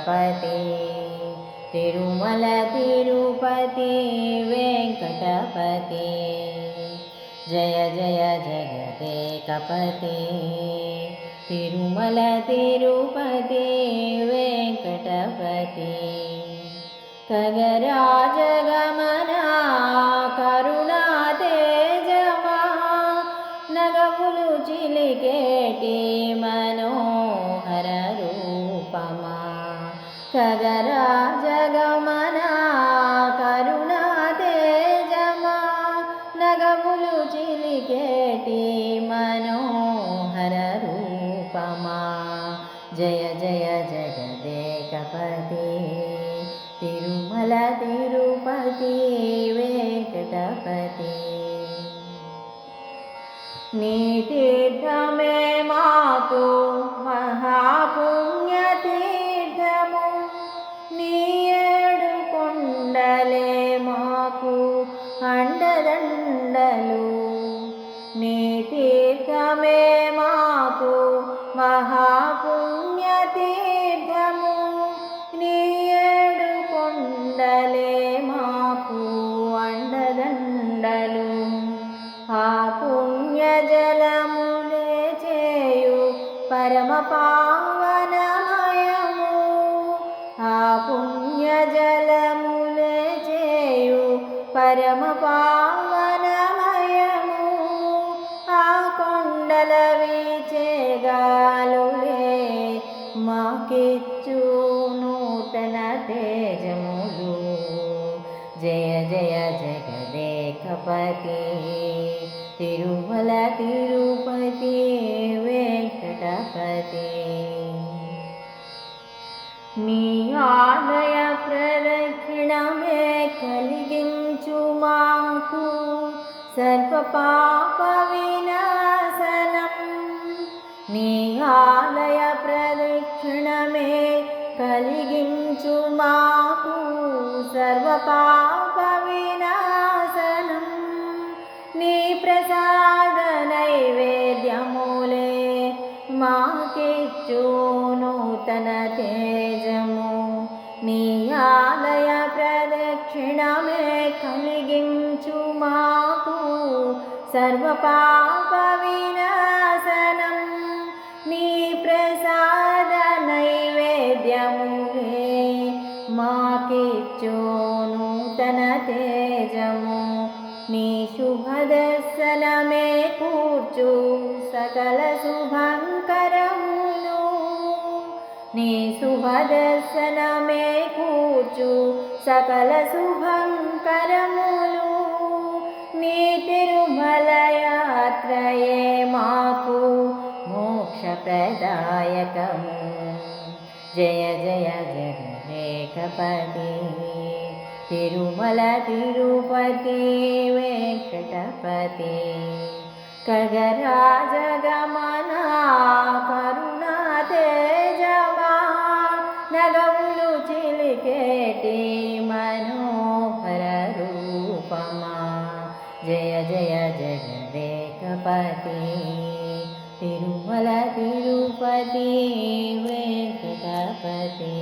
वेङ्कटपति तिरुमल तिरुपति वेङ्कटपति जय जय जगदेकपति तिरुमल तिरुपति वेङ्कटपति खगराजगमना करुणा तेजवा नगमुलु चिलिकेटी मनोहर रूपमा खगराजगमना करुणा तेजमा नगमुलु चिलिकेटी मनोहर रूपमा जय जय जगदेकपति तिरुमल तिरुपति वेङ्कटपति नी तीर्थमे माकु महापुण्यतीर्थमु नी ఏడు కొండలే మాకు అండదండలు నీ తీర్థమే మాకు మహాపుణ్యతీర్థము నీ ఏడు కొండలే మాకు అండదండలు ఆ పుణ్యజలములే చేయు పరమ పావనమయము ఆ పుణ్యజలములే చేయు పరమ పావనమయము ఆ కొండల వీచేగాలులే మాకిచ్చు నూతన తేజములు జయ జయ జగదేకపతి తిరుమల తిరుపతి వెంకటపతి నీ ఆలయ ప్రదక్షిణమే కలిగించు మాకు సర్వ పాప వినాశనం నీ ఆలయ ప్రదక్షిణమే కలిగించు మాకు సర్వ పాప వినాశనం నీ ప్రసాద నైవేద్యములే మాకిచ్చు నూతన తేజము నీ ఆలయ ప్రదక్షిణమే కలిగించు మాకు సర్వ పాప వినాశనం నీ ప్రసాద నైవేద్యములే మాకిచ్చు నూతన తేజము నీ శుభదర్శనమే కూర్చు సకల శుభంకరములు నీ శుభదర్శనమే కూర్చు సకల శుభంకరములు నీ తిరుమల యాత్రయే మాకు మోక్షప్రదాయకము జయ జయ జగదేకపతి తిరుమల తిరుపతి వెంకటపతి ఖగరాజగమనా కరుణా తేజమా నగములు చిలికేటి మనోహర రూపమా జయ జయ జగదేకపతి తిరుమల తిరుపతి వెంకటపతి